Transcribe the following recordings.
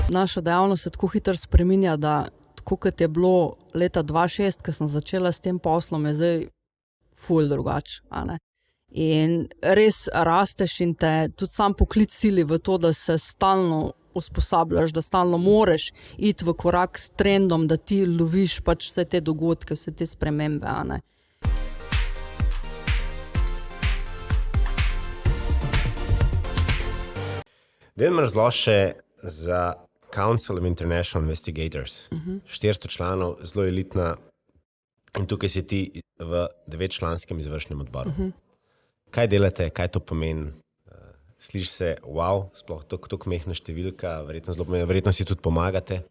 Naša dejavnost se tako hitro spreminja, da tako kot je bilo leta 2006, ko sem začela s tem poslom, je zdaj ful drugače, a ne. In res rasteš in te tudi sam poklic sili v to, da se stalno usposabljaš, da stalno moreš iti v korak s trendom, da ti loviš pač vse te dogodke, vse te spremembe, a ne. Daj mi razloži še za Council of International Investigators. 400 članov, zelo elitna, in tukaj si ti v 9-članskem izvršnem odboru. Kaj delate, kaj to pomeni? Sliši se, wow, sploh toliko mehna številka, verjetno si tudi pomagate.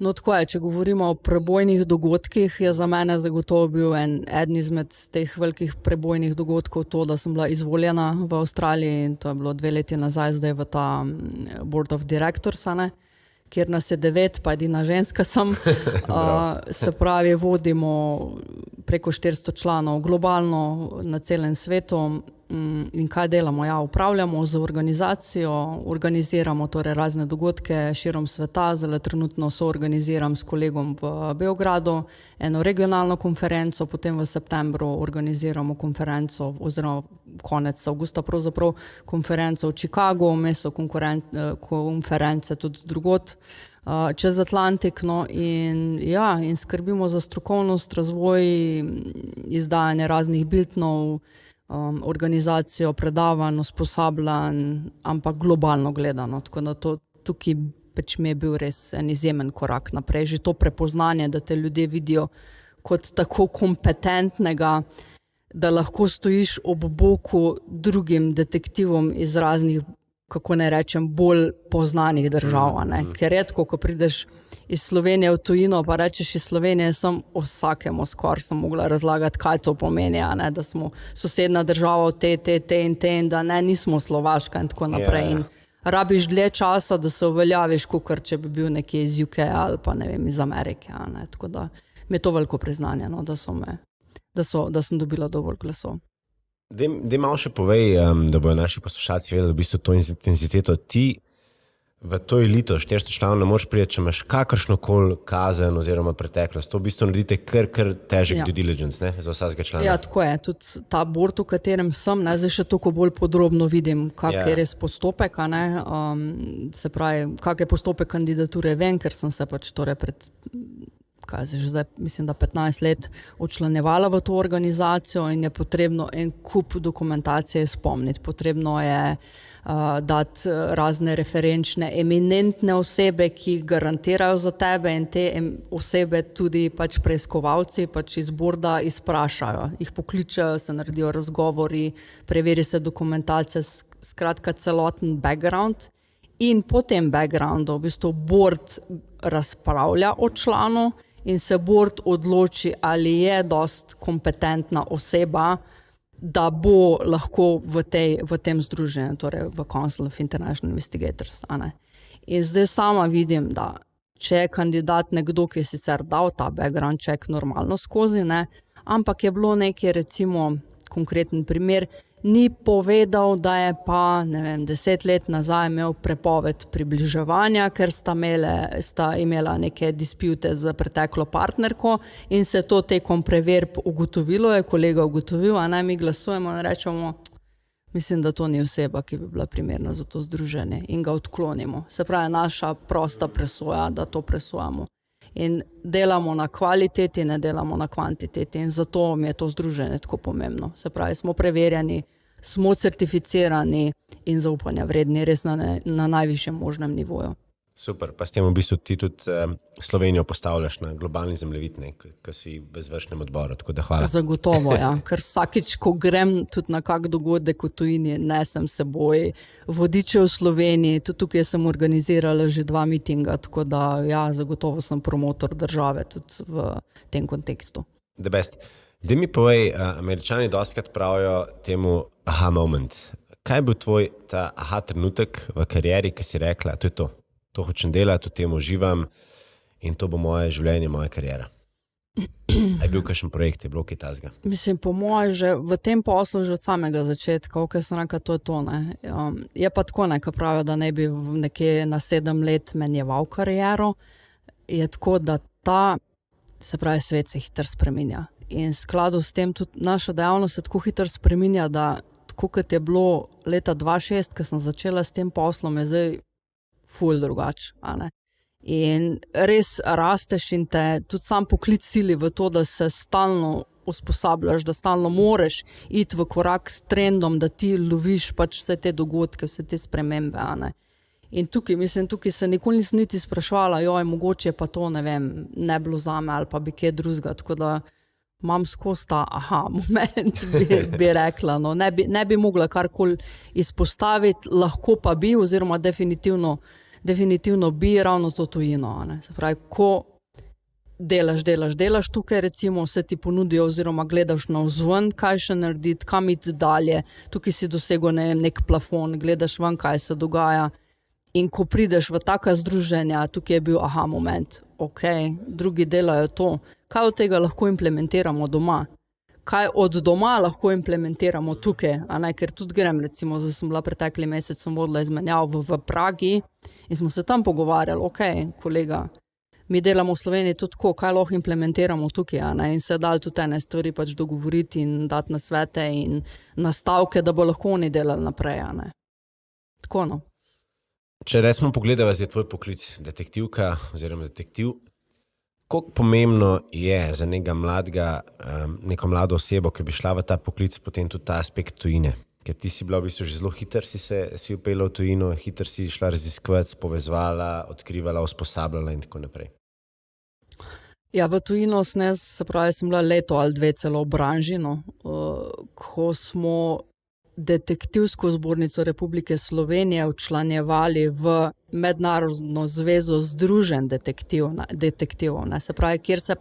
No, tako je, če govorimo o prebojnih dogodkih, je za mene zagotovo bil eden izmed teh velikih prebojnih dogodkov to, da sem bila izvoljena v Avstraliji, in to je bilo 2 leti nazaj, zdaj v ta Board of Directors, a ne, kjer nas je 9, pa edina ženska sem. Se pravi, vodimo preko 400 članov globalno na celem svetu. In kaj delamo? Ja, upravljamo z organizacijo, organiziramo torej razne dogodke širom sveta. Zdaj trenutno soorganiziram s kolegom v Beogradu eno regionalno konferenco, potem v septembru organiziramo konferenco, oziroma konec avgusta pravzaprav konferenco v Chicagu, vmes so konference tudi drugod čez Atlantik, no, in ja, in skrbimo za strokovnost, razvoj, izdajanje raznih biltnov, organizacijo predavanj, usposabljanj, ampak globalno gledano, tako da to tukaj pač mi je bil res en izjemen korak naprej, že to prepoznanje, da te ljudje vidijo kot tako kompetentnega, da lahko stojiš ob boku drugim detektivom iz raznih, kako ne rečem, bolj poznanih držav, ne, ker redko, ko prideš iz Slovenije v tujino, pa rečeš iz Slovenije, sem vsakemu skoraj sem mogla razlagati, kaj to pomeni, a ne, da smo sosedna država v te in da ne, nismo Slovaška in tako naprej. In rabiš dlje časa, da se uveljaviš, kakor če bi bil nekje iz UK ali pa ne vem, iz Amerike, a ne, tako da mi je to veliko priznanje, no, da sem dobila dovolj glasov. Daj malo še povej, da bojo naši poslušalci vedeli v bistvu to intenziteto. Ti v to elito 400 članov ne moreš priti, če imaš kakršnokoli kazen oziroma preteklost. To v bistvu naredite kar težek due diligence, ne, za vsakega člana. Ja, tako je. Tudi ta board, v katerem sem, ne, zdaj še toliko bolj podrobno vidim, kak je res postopek, a ne, se pravi, kak je postopek kandidature, vem, ker sem se pač torej pred zdaj, mislim, da 15 let odčlanjevala v to organizacijo in je potrebno en kup dokumentacije spomniti. Potrebno je dati razne referenčne, eminentne osebe, ki garantirajo za tebe, in te osebe tudi pač preiskovalci pač iz borda izprašajo. Jih pokličejo, se naredijo razgovori, preveri se dokumentacija, skratka celoten background. In po tem backgroundu v bistvu board razpravlja o članu in se board odloči, ali je dost kompetentna oseba, da bo lahko v tem združenju, torej v Council of International Investigators, a ne. In zdaj sama vidim, da če je kandidat nekdo, ki je sicer dal ta background check normalno skozi, ne, ampak je bilo nekaj, recimo konkreten primer, ni povedal, da je pa, ne vem, 10 let nazaj imel prepoved približevanja, ker sta imela neke dispute z preteklo partnerko in se to tekom preverb ugotovilo, je kolega ugotovil, a ne, mi glasujemo in rečemo, mislim, da to ni oseba, ki bi bila primerna za to združenje, in ga odklonimo. Se pravi, naša prosta presoja, da to presojamo. In delamo na kvaliteti, ne delamo na kvantiteti, in zato mi je to združenje tako pomembno. Se pravi, smo preverjeni, smo certificirani in zaupanja vredni, res na najvišjem možnem nivoju. Super, pa s tem v bistvu ti tudi Slovenijo postavljaš na globalni zemljevid, ko si v izvršnem odboru, tako da hvala. Zagotovo, ja, ker vsakič, ko grem tudi na kak dogodek v tujini, nesem seboj vodiče v Sloveniji, tudi tukaj sem organizirala že 2 mitinga, tako da ja, zagotovo sem promotor države tudi v tem kontekstu. The best. Daj mi povej, Američani dostikrat pravijo temu aha moment. Kaj je bil tvoj ta aha trenutek v karieri, ki si rekla, to je to. To hočem delati, v tem uživam in to bo moje življenje, moja kariera. Je bil kakšen projekt, je bilo kaj tazga? Mislim, po mojem, že v tem poslu, že od samega začetka, ok, sem rekel, to je to. Ne. Je pa tako, ne, ko pravijo, da ne bi nekje na 7 let menjeval kariero, je tako, da se pravi, svet se hitro spreminja. In v skladu s tem tudi naša dejavnost se tako hitro spreminja, da tako kot je bilo leta 2006, ko sem začela s tem poslom, je zdaj ful drugače, a ne. In res rasteš in te tudi sam poklic sili v to, da se stalno usposabljaš, da stalno moreš iti v korak s trendom, da ti loviš pač vse te dogodke, vse te spremembe, a ne. In tukaj se nikoli nisem niti spraševala, mogoče pa to, ne vem, ne bilo zame ali pa bi kaj drugega, tako da imam skozi ta moment, bi rekla, no, ne bi mogla karkoli izpostaviti, lahko pa bi, oziroma definitivno bi ravno to tujino, ne. Se pravi, ko delaš tukaj, recimo se ti ponudijo oziroma gledaš navzven, kaj še narediti, kam iti dalje, tukaj si dosegel nek plafon, gledaš ven, kaj se dogaja. In ko prideš v taka združenja, tukaj je bil moment, ok, drugi delajo to, kaj od tega lahko implementiramo doma? Kaj od doma lahko implementiramo tukaj? A ne, ker tudi grem, recimo, zdaj sem bila pretekli mesec, sem vodila izmenjavo v Pragi in smo se tam pogovarjali, ok, kolega, mi delamo v Sloveniji tudi tako, kaj lahko implementiramo tukaj, a ne, in se dali tudi ene stvari pač dogovoriti in dati nasvete in nastavke, da bo lahko oni delali naprej, a ne. Tako, no. Če recimo pogledava zdaj tvoj poklic, detektivka oziroma detektiv, koliko pomembno je za neko mlado osebo, ki bi šla v ta poklic, potem tudi ta aspekt tujine? Ker ti si bila v bistvu že zelo hitro, si upela v tujino, hitro si šla raziskovati, povezvala, odkrivala, usposabljala in tako naprej. Ja, v tujino sem bila leto ali 2 celo v branži, no, ko smo Detektivsko zbornico Republike Slovenije včlanjevali v Mednarodno zvezo združenj detektivov, ne. Se pravi, kjer se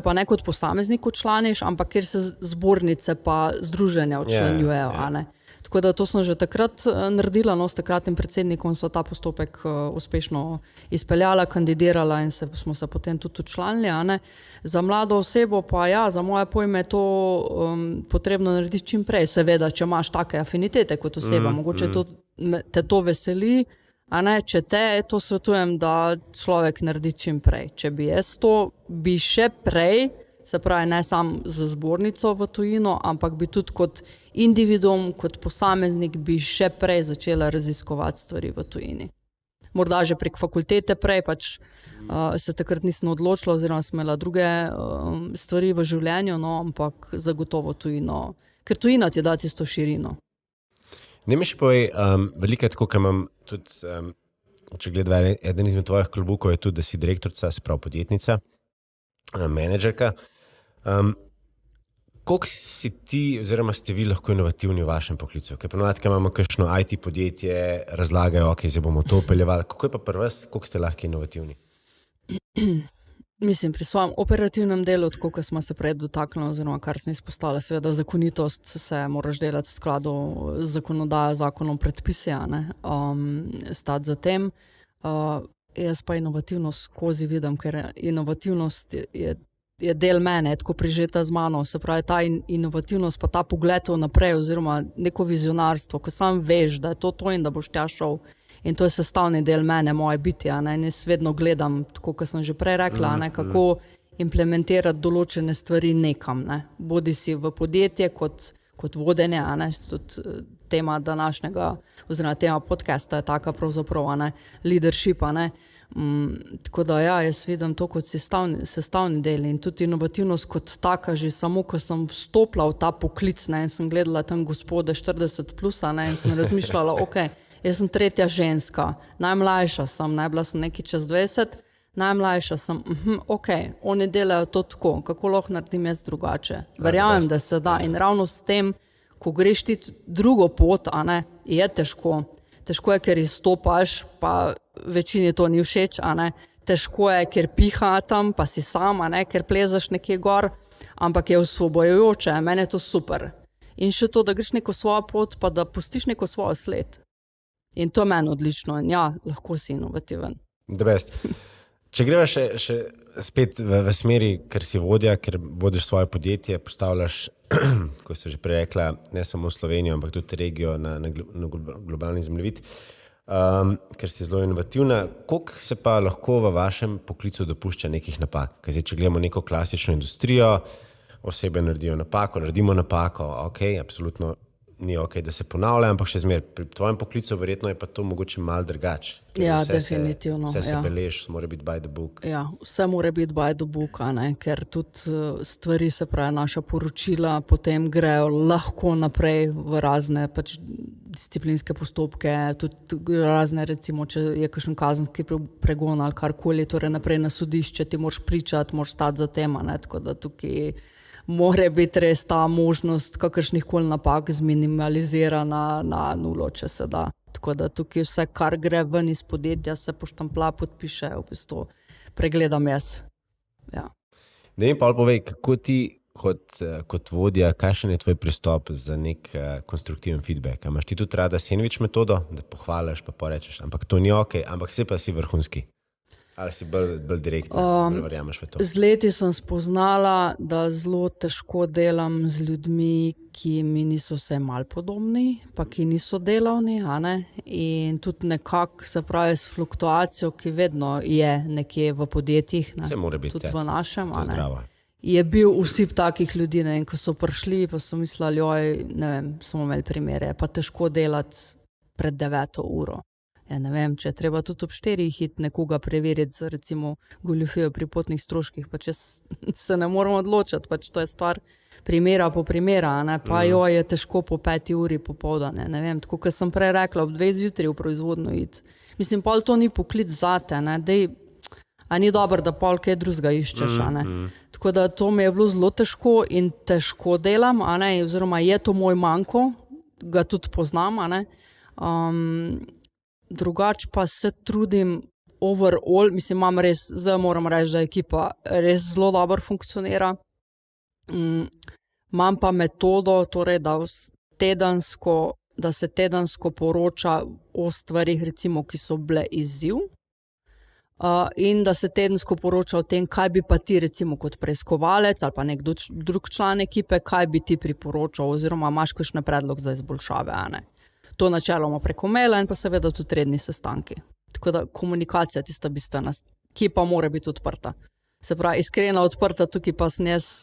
pa ne kot posameznik včlaniš, ampak kjer se zbornice pa združenja včlanjujejo, a ne. Tako da to sem že takrat naredila, no, s takratnim predsednikom sva ta postopek uspešno izpeljala, kandidirala in smo se potem tudi včlanili, a ne. Za mlado osebo pa ja, za moje pojme je to potrebno narediti čim prej, seveda, če imaš take afinitete kot oseba, mogoče te to veseli, a ne, če to svetujem, da človek naredi čim prej. Če bi jaz to, bi še prej, se pravi, ne sam z zbornico v tujino, ampak bi tudi kot individuum, kot posameznik bi še prej začela raziskovati stvari v tujini. Morda že prek fakultete prej, pač se takrat nisem odločila oziroma sem imela druge stvari v življenju, no, ampak zagotovo tujino, ker tujina ti da tisto širino. Ne mi še povej, veliko tako, ker imam tudi, če gledava, eden izmed tvojih klobukov je tudi, da si direktorica, se pravi podjetnica, menedžerka. Koliko si ti oziroma ste vi lahko inovativni v vašem poklicu? Ker ponovadi, ko imamo kakšno IT podjetje, razlagajo, ok, zdaj bomo to upeljevali. Kako je pa pri vas, koliko ste lahko inovativni? Mislim, pri svojem operativnem delu, tako kot smo se prej dotaknili, oziroma kar sem izpostavila, seveda zakonitost se moraš delati v skladu z zakonodajo, zakonom, predpisi, a ne, stati za tem. Jaz pa inovativnost skozi vidim, ker inovativnost je del mene, je tako prižeta z mano, se pravi ta inovativnost pa ta pogled vnaprej oziroma neko vizionarstvo, ko sam veš, da je to in da boš tja šel. In to je sestavni del mene, moje biti, a ne, in jaz vedno gledam, tako kot sem že prej rekla, a ne, kako implementirati določene stvari nekam, ne. Bodi si v podjetje kot vodenje, a ne, tudi tema današnjega, oziroma tema podcasta je taka pravzaprav, a ne, leadership, a ne. Tako da ja, jaz vidim to kot sestavni del in tudi inovativnost kot taka, že samo, ko sem vstopila v ta poklic, ne, in sem gledala tam gospode 40 plus, a ne, in sem razmišljala, ok, jaz sem 3. ženska, najmlajša sem, bila sem nekaj čez 20, najmlajša sem, ok, oni delajo to tako, kako lahko naredim jaz drugače. Verjamem, da se da in ravno s tem, ko greš ti drugo pot, a ne, je težko. Težko je, ker izstopaš, pa večini to ni všeč, a ne. Težko je, ker piha tam, pa si sam, a ne, ker plezaš nekje gor, ampak je osvobojujoče, meni je to super. In še to, da greš neko svojo pot, pa da pustiš neko svojo sled. In to je meni odlično in ja, lahko si inovativen. The best. Če greva še spet v smeri, ker si vodja, ker vodiš svoje podjetje, postavljaš, kot ste že prej rekla, ne samo Slovenijo, ampak tudi regijo na globalni zemljevid, ker si zelo inovativna. Koliko se pa lahko v vašem poklicu dopušča nekih napak? Ker če gledamo neko klasično industrijo, osebe naredijo napako, naredimo napako, ok, absolutno ni ok, da se ponavlja, ampak še zmer. Pri tvojem poklicu verjetno je pa to mogoče malo drugače. Ja, definitivno. Vse se belež, mora biti by the book. Ja, vse mora biti by the book, ker tudi stvari, se pravi, naša poročila potem grejo lahko naprej v razne pač disciplinske postopke, tudi razne, recimo, če je kakšen kazenski pregon ali karkoli, torej naprej na sodišče, ti moraš pričati, moraš stati za tem, tako da tukaj mora biti res ta možnost kakršnih koli napak zminimalizirana na nulo, če se da. Tako da tukaj vse, kar gre ven iz podjetja, se poštampla, podpiše, v bistvu pregledam jaz. Ja. Da mi pa povej, kako ti kot vodja, kakšen je tvoj pristop za nek konstruktiven feedback? A imaš ti tudi rada sandwich metodo, da pohvališ pa porečeš, ampak to ni ok, ampak si pa si vrhunski? Ali si bolj direktno, bolj verjameš v to? Z leti sem spoznala, da zelo težko delam z ljudmi, ki mi niso vse malo podobni, pa ki niso delavni, in tudi nekako, se pravi, s fluktuacijo, ki vedno je nekje v podjetjih, Vse mora biti, tudi v našem, to je zdravo. Je bil usip takih ljudi, ko so prišli, pa so mislili, smo imeli primere, pa težko delati pred 9 uro. Ja, ne vem, če je treba tudi ob 4 iti nekoga preveriti za recimo goljufijo pri potnih stroških, pa če se ne moramo odločiti, pač to je stvar primera po primera, pa je težko po 5 uri popoldne, ne vem, tako kot sem prej rekla, ob 2 zjutraj v proizvodno iti. Mislim, pol to ni poklic zate, a ni dobro, da pol kaj drugega iščeš, Tako da to mi je bilo zelo težko in težko delam, oziroma je to moj manko, ga tudi poznam, drugače pa se trudim overall, mislim, imam res, zdaj moram reči, da ekipa res zelo dobro funkcionira. Imam pa metodo, torej, da se tedensko poroča o stvarih, recimo, ki so bile izziv, in da se tedensko poroča o tem, kaj bi pa ti, recimo, kot preiskovalec ali pa nek drug član ekipe, kaj bi ti priporočal oziroma imaš kakšen predlog za izboljšave, To načeloma preko maila in pa seveda tudi redni sestanki. Tako da komunikacija je tista bistvena, ki pa mora biti odprta. Se pravi, iskrena odprta, tukaj pa sem jaz,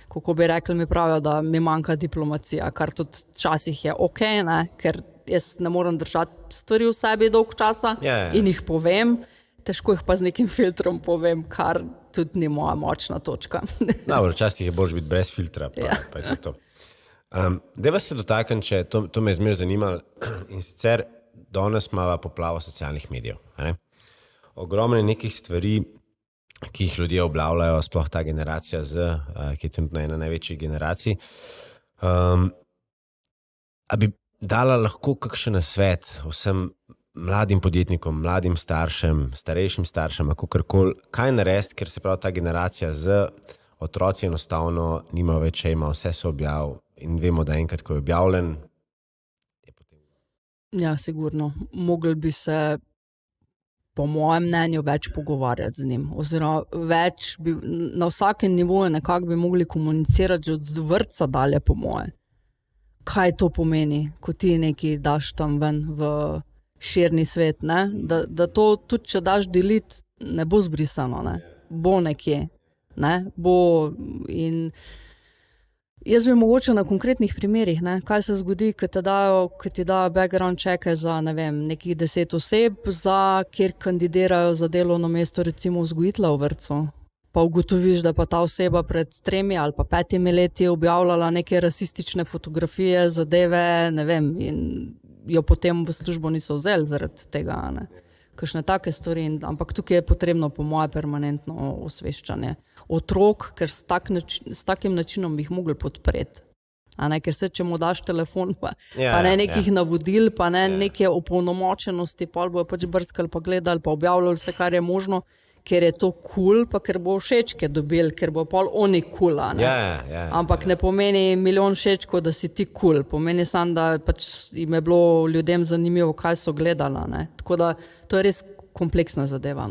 kako bi rekli, mi pravijo, da mi manjka diplomacija, kar tudi včasih je ok, ker jaz ne morem držati stvari v sebi dolg časa in jih povem, težko jih pa z nekim filtrom povem, kar tudi ni moja močna točka. Dobro, včasih je bolj biti brez filtra, pa je to. Deva se dotaknem, če to me je zmer zanimalo, in sicer danes imamo poplavo socialnih medijev. Ogromno je nekih stvari, ki jih ljudje objavljajo, sploh ta generacija ki je trenutno ena največjih generacij. A bi dala lahko kakšen nasvet vsem mladim podjetnikom, mladim staršem, starejšim staršem, kakorkoli, kaj narediti, ker se pravi ta generacija otroci enostavno nima več, ima vse se objav in vemo, da enkrat, ko je objavljen, je potem. Ja, sigurno. Mogli bi se, po mojem mnenju, več pogovarjati z njim. Oziroma na vsakem nivoju nekako bi mogli komunicirati že od vrtca dalje, po moje. Kaj to pomeni, ko ti nekaj daš tam ven v širni svet, Da to tudi, če daš deliti, ne bo zbrisano, Bo nekje. Bo in jaz bi mogoče na konkretnih primerih, kaj se zgodi, ko ti dajo background checke za, nekih 10 oseb, kjer kandidirajo za delovno mesto, recimo vzgojitelja v vrtcu. Pa ugotoviš, da pa ta oseba pred 3 ali pa 5 leti objavljala neke rasistične fotografije, zadeve, in jo potem v službo niso vzeli zaradi tega, Kakšne take stvari, ampak tukaj je potrebno po moje permanentno osveščanje otrok, ker s takim načinom bi jih mogli podpreti. Ker se, če mu daš telefon, pa ne nekih navodil, pa ne neke opolnomočenosti, pa bojo pač brskali, pa gledali, pa objavljali vse, kar je možno, ker je to cool, pa ker bo všečke dobili, ker bo pol oni cool, ampak ne pomeni milijon všečkov, da si ti cool, pomeni samo, da pač jim je bilo ljudem zanimivo, kaj so gledali, Tako da to je res kompleksna zadeva,